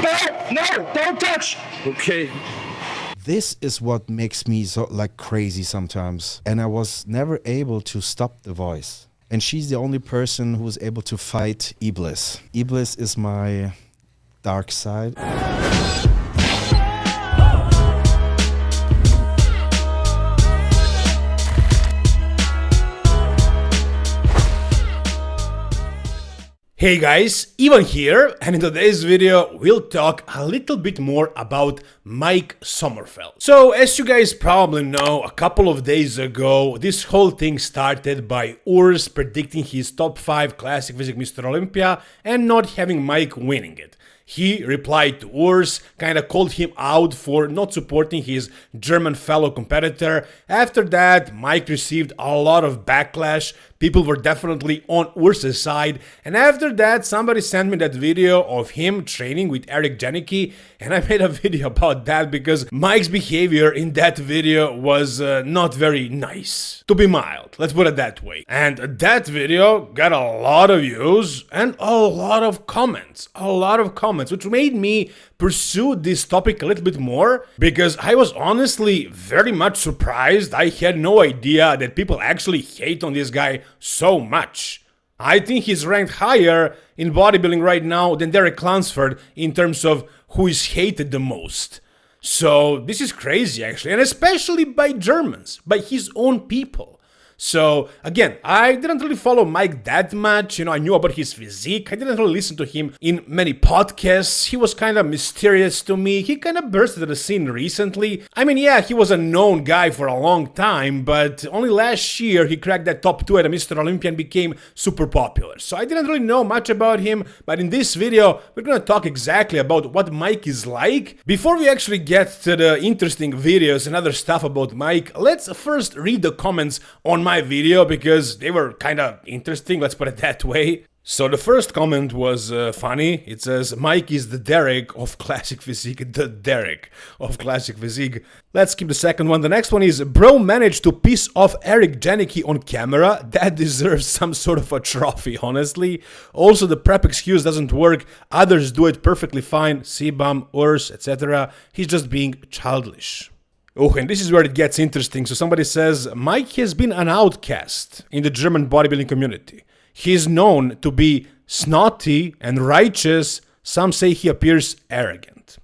No, don't touch. Okay. This is what makes me so like crazy sometimes. And I was never able to stop the voice. And she's the only person who was able to fight Iblis. Iblis is my dark side. Hey guys, Ivan here, and in today's video we'll talk a little bit more about Mike Sommerfeld. So as you guys probably know, a couple of days ago this whole thing started by Urs predicting his top 5 classic physique Mr. Olympia and not having Mike winning it. He replied to Urs, kinda called him out for not supporting his German fellow competitor. After that, Mike received a lot of backlash. People were definitely on Urs's side. And after that, somebody sent me that video of him training with Eric Janicki. And I made a video about that because Mike's behavior in that video was not very nice. To be mild, let's put it that way. And that video got a lot of views and a lot of comments. Which made me pursue this topic a little bit more because I was honestly very much surprised. I had no idea that people actually hate on this guy so much. I think he's ranked higher in bodybuilding right now than Derek Lunsford in terms of who is hated the most. So this is crazy actually, and especially by Germans, by his own people. So again, I didn't really follow Mike that much, I knew about his physique, I didn't really listen to him in many podcasts, he was kind of mysterious to me, he kind of burst into the scene recently. I mean, yeah, he was a known guy for a long time, but only last year he cracked that top 2 at a Mr. Olympia and became super popular. So I didn't really know much about him, but in this video, we're gonna talk exactly about what Mike is like. Before we actually get to the interesting videos and other stuff about Mike, let's first read the comments on my video because they were kind of interesting, let's put it that way. So the first comment was funny. It says, Mike is the Derek of classic physique, the Derek of classic physique. Let's keep the second one. The next one is, bro managed to piss off Eric Janicki on camera. That deserves some sort of a trophy, honestly. Also, the prep excuse doesn't work. Others do it perfectly fine. C-Bum, Urs, etc. He's just being childish. Oh, and this is where it gets interesting. So somebody says, Mike has been an outcast in the German bodybuilding community. He is known to be snotty and righteous. Some say he appears arrogant.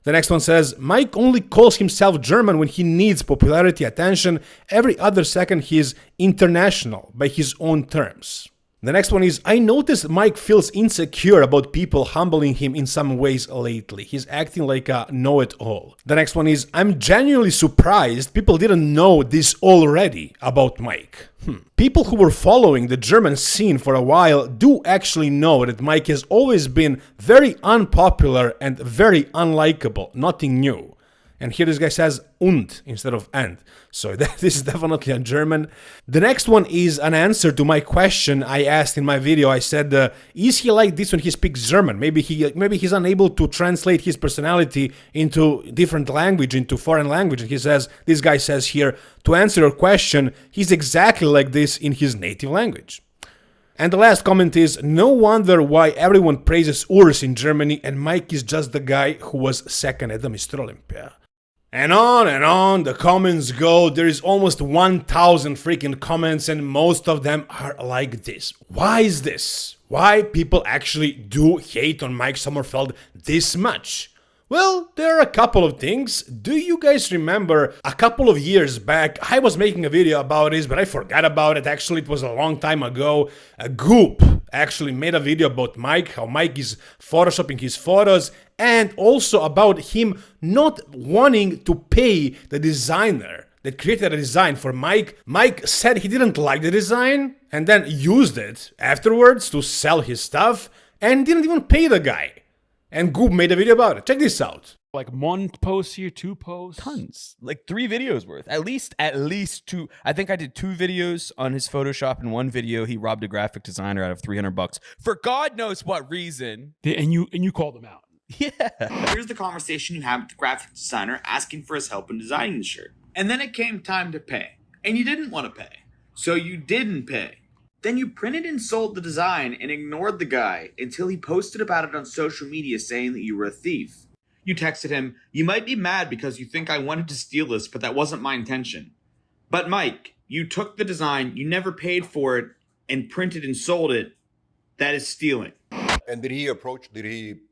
The next one says, Mike only calls himself German when he needs popularity, attention. Every other second he is international by his own terms. The next one is, I noticed Mike feels insecure about people humbling him in some ways lately. He's acting like a know-it-all. The next one is, I'm genuinely surprised people didn't know this already about Mike. People who were following the German scene for a while do actually know that Mike has always been very unpopular and very unlikable, nothing new. And here this guy says und instead of and. So this is definitely a German. The next one is an answer to my question I asked in my video. I said, is he like this when he speaks German? Maybe he's unable to translate his personality into different language, into foreign language. And this guy says here, to answer your question, he's exactly like this in his native language. And the last comment is, no wonder why everyone praises Urs in Germany and Mike is just the guy who was second at the Mr. Olympia. And on the comments go. There is almost 1,000 freaking comments and most of them are like this. Why is this? Why people actually do hate on Mike Sommerfeld this much? Well, there are a couple of things. Do you guys remember a couple of years back, I was making a video about this, but I forgot about it. Actually, it was a long time ago. A Goop actually made a video about Mike, how Mike is photoshopping his photos, and also about him not wanting to pay the designer that created a design for Mike. Mike said he didn't like the design and then used it afterwards to sell his stuff and didn't even pay the guy. And Goop made a video about it. Check this out. Like one post here, 2 posts. Tons. Like 3 videos worth. At least 2. I think I did 2 videos on his Photoshop, and 1 video he robbed a graphic designer out of $300 for God knows what reason. And you called him out. Yeah. Here's the conversation you have with the graphic designer asking for his help in designing the shirt. And then it came time to pay. And you didn't want to pay. So you didn't pay. Then you printed and sold the design and ignored the guy until he posted about it on social media saying that you were a thief. You texted him, "You might be mad because you think I wanted to steal this, but that wasn't my intention. But Mike, you took the design, you never paid for it, and printed and sold it. That is stealing." And did he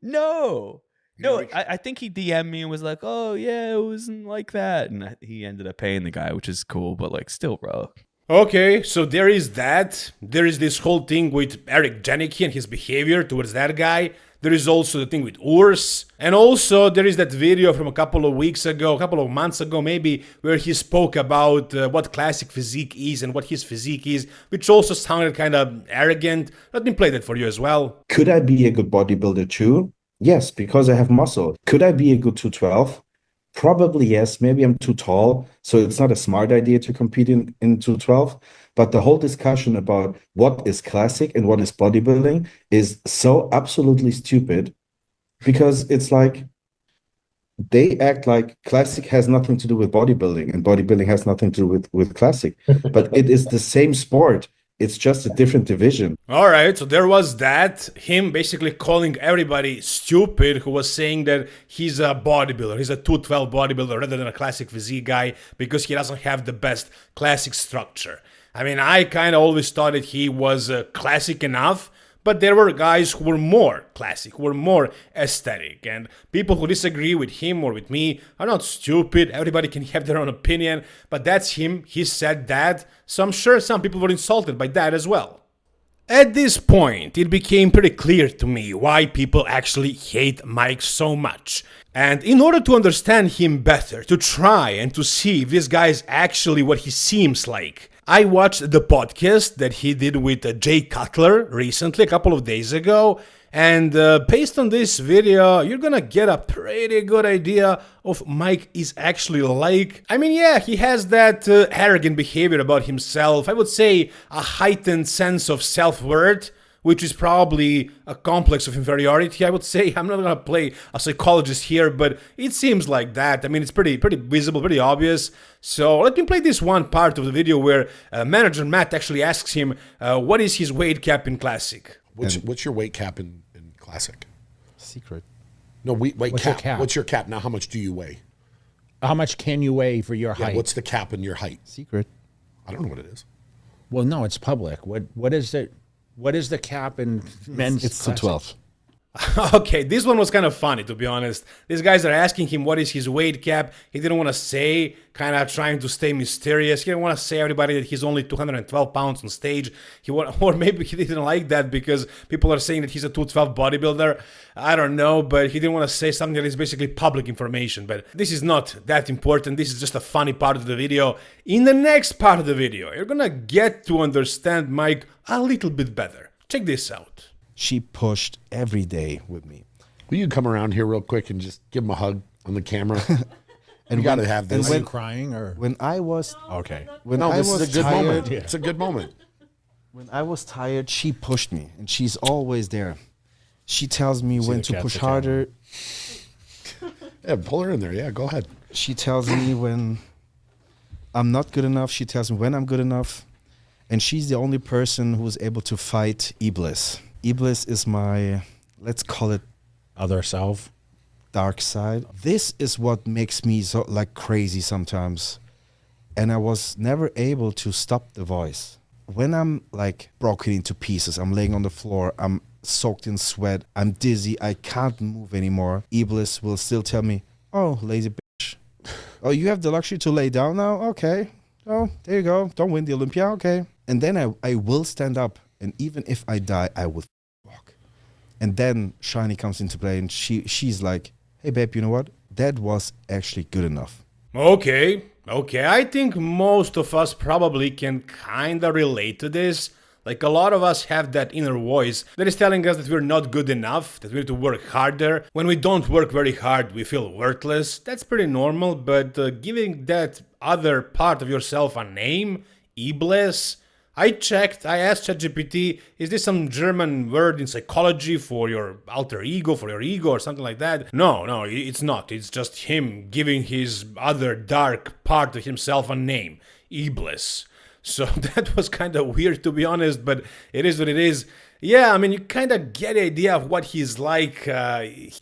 No. He No, reached- I think he DM'd me and was like, "Oh yeah, it wasn't like that," and he ended up paying the guy, which is cool, but like, still, bro. Okay, so there is that. There is this whole thing with Eric Janicki and his behavior towards that guy. There is also the thing with Urs. And also there is that video from a couple of weeks ago, a couple of months ago maybe, where he spoke about what classic physique is and what his physique is, which also sounded kind of arrogant. Let me play that for you as well. Could I be a good bodybuilder too? Yes, because I have muscle. Could I be a good 212? Probably yes. Maybe I'm too tall, so it's not a smart idea to compete in 212. But the whole discussion about what is classic and what is bodybuilding is so absolutely stupid, because it's like they act like classic has nothing to do with bodybuilding and bodybuilding has nothing to do with classic. But it is the same sport. It's just a different division. Alright, so there was that, him basically calling everybody stupid who was saying that he's a bodybuilder, he's a 212 bodybuilder rather than a classic physique guy because he doesn't have the best classic structure. I mean, I kind of always thought that he was classic enough, but there were guys who were more classic, who were more aesthetic, and people who disagree with him or with me are not stupid. Everybody can have their own opinion, but that's him, he said that, so I'm sure some people were insulted by that as well. At this point, it became pretty clear to me why people actually hate Mike so much. And in order to understand him better, to try and to see if this guy is actually what he seems like, I watched the podcast that he did with Jay Cutler recently, a couple of days ago, and based on this video, you're gonna get a pretty good idea of Mike is actually like. I mean, yeah, he has that arrogant behavior about himself, I would say a heightened sense of self-worth, which is probably a complex of inferiority, I would say. I'm not gonna play a psychologist here, but it seems like that. I mean, it's pretty visible, pretty obvious. So let me play this one part of the video where manager Matt actually asks him what is his weight cap in Classic. What's your weight cap in Classic? Secret. No, weight What's your cap. cap? What's your cap? Now, how much do you weigh? How much can you weigh for your Yeah, height? what's the cap in your height? Secret. I don't know what it is. Well, no, it's public. What is it? What is the cap in men's? It's Classic? 212. Okay, this one was kind of funny, to be honest. These guys are asking him what is his weight cap. He didn't want to say, kind of trying to stay mysterious. He didn't want to say everybody that he's only 212 pounds on stage. Or maybe he didn't like that because people are saying that he's a 212 bodybuilder. I don't know, but he didn't want to say something that is basically public information. But this is not that important. This is just a funny part of the video. In the next part of the video, you're gonna get to understand Mike a little bit better. Check this out. She pushed every day with me. Will you come around here real quick and just give him a hug on the camera? And you got to have this. Are you crying or? when I was Okay. when No, I this was is a good tired, moment. It's a good moment. when I was tired, she pushed me, and she's always there. She tells me when the to cat's push the camera. harder. Yeah, pull her in there. Yeah, go ahead. She tells me when I'm not good enough. She tells me when I'm good enough. And she's the only person who's able to fight Iblis. Iblis is my, let's call it, Other self. dark side. This is what makes me so like crazy sometimes. And I was never able to stop the voice. When I'm like broken into pieces, I'm laying on the floor, I'm soaked in sweat, I'm dizzy, I can't move anymore. Iblis will still tell me, "Oh, lazy bitch. Oh, you have the luxury to lay down now? Okay. Oh, there you go. Don't win the Olympia. Okay." And then I will stand up. And even if I die, I will walk. And then Shiny comes into play and she's like, "Hey, babe, you know what? That was actually good enough." Okay, I think most of us probably can kinda relate to this. Like a lot of us have that inner voice that is telling us that we're not good enough, that we need to work harder. When we don't work very hard, we feel worthless. That's pretty normal, but giving that other part of yourself a name, Iblis, I checked, I asked ChatGPT, is this some German word in psychology for your alter ego, for your ego or something like that? No, it's not. It's just him giving his other dark part of himself a name, Iblis. So that was kind of weird, to be honest, but it is what it is. Yeah, I mean, you kind of get the idea of what he's like.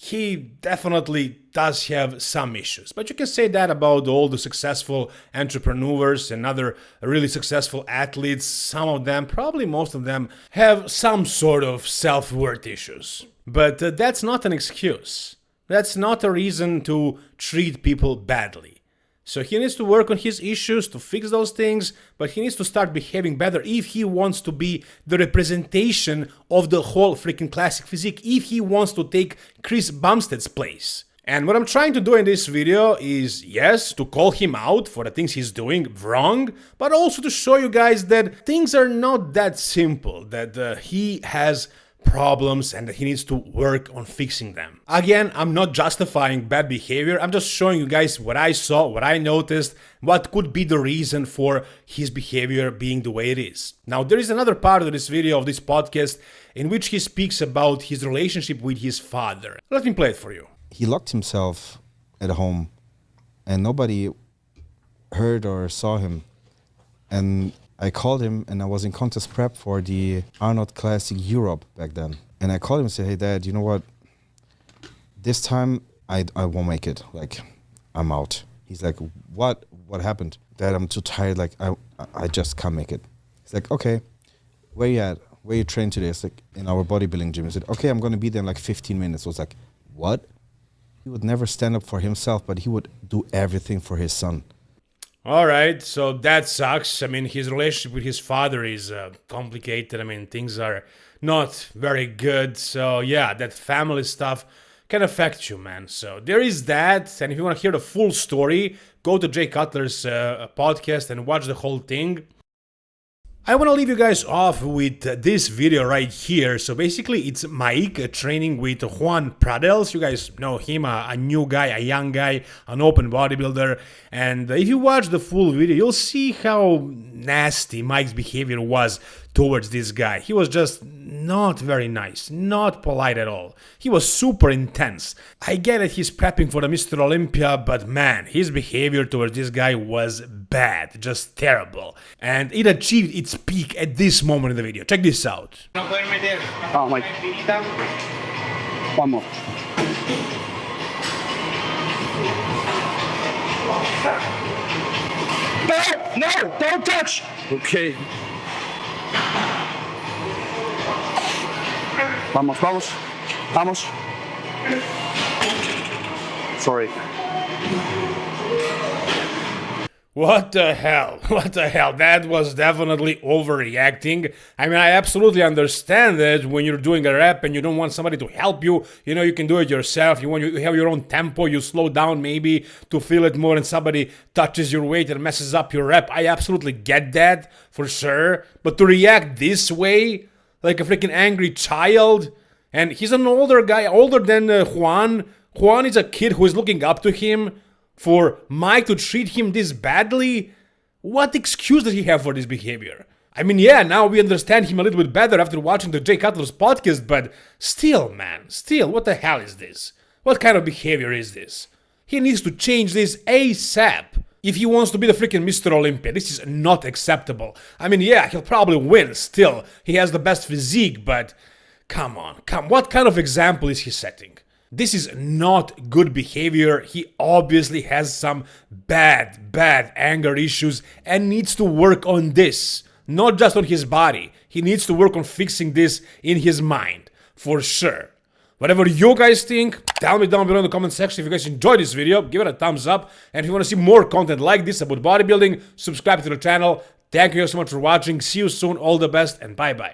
He definitely does have some issues, but you can say that about all the successful entrepreneurs and other really successful athletes. Some of them, probably most of them, have some sort of self-worth issues. But that's not an excuse. That's not a reason to treat people badly. So he needs to work on his issues to fix those things, but he needs to start behaving better if he wants to be the representation of the whole freaking classic physique, if he wants to take Chris Bumstead's place. And what I'm trying to do in this video is, yes, to call him out for the things he's doing wrong, but also to show you guys that things are not that simple, that he has problems and that he needs to work on fixing them. Again, I'm not justifying bad behavior, I'm just showing you guys what I saw, what I noticed, what could be the reason for his behavior being the way it is. Now, there is another part of this video, of this podcast, in which he speaks about his relationship with his father. Let me play it for you. He locked himself at home and nobody heard or saw him. And I called him and I was in contest prep for the Arnold Classic Europe back then. And I called him and said, hey, Dad, you know what? This time I won't make it. Like, I'm out. He's like, what? What happened? Dad, I'm too tired. Like, I just can't make it. He's like, okay, where you at? Where you train today? It's like, in our bodybuilding gym. I said, okay, I'm going to be there in like 15 minutes. I was like, what? He would never stand up for himself, but he would do everything for his son. Alright, so that sucks. I mean, his relationship with his father is complicated. I mean, things are not very good. So yeah, that family stuff can affect you, man. So there is that. And if you want to hear the full story, go to Jay Cutler's podcast and watch the whole thing. I want to leave you guys off with this video right here. So basically it's Mike training with Juan Pradels. You guys know him, a new guy, a young guy, an open bodybuilder. And if you watch the full video, you'll see how nasty Mike's behavior was towards this guy. He was just not very nice, not polite at all. He was super intense. I get it, he's prepping for the Mr. Olympia, but man, his behavior towards this guy was bad, just terrible. And it achieved its peak at this moment in the video. Check this out. Oh, Mike. One more. No, don't touch. Okay. Vamos, vamos, vamos. Sorry. What the hell? What the hell? That was definitely overreacting. I mean, I absolutely understand that when you're doing a rep and you don't want somebody to help you, you know, you can do it yourself. You have your own tempo, you slow down maybe to feel it more and somebody touches your weight and messes up your rep. I absolutely get that, for sure. But to react this way, like a freaking angry child, and he's an older guy, older than Juan. Juan is a kid who is looking up to him. For Mike to treat him this badly, what excuse does he have for this behavior? I mean, yeah, now we understand him a little bit better after watching the Jay Cutler's podcast, but still, man, still, what the hell is this? What kind of behavior is this? He needs to change this ASAP. If he wants to be the freaking Mr. Olympia, this is not acceptable. I mean, yeah, he'll probably win still. He has the best physique, but come on, what kind of example is he setting? This is not good behavior. He obviously has some bad anger issues and needs to work on this. Not just on his body. He needs to work on fixing this in his mind, for sure. Whatever you guys think, tell me down below in the comment section. If you guys enjoyed this video, give it a thumbs up. And if you want to see more content like this about bodybuilding, subscribe to the channel. Thank you so much for watching. See you soon. All the best and bye-bye.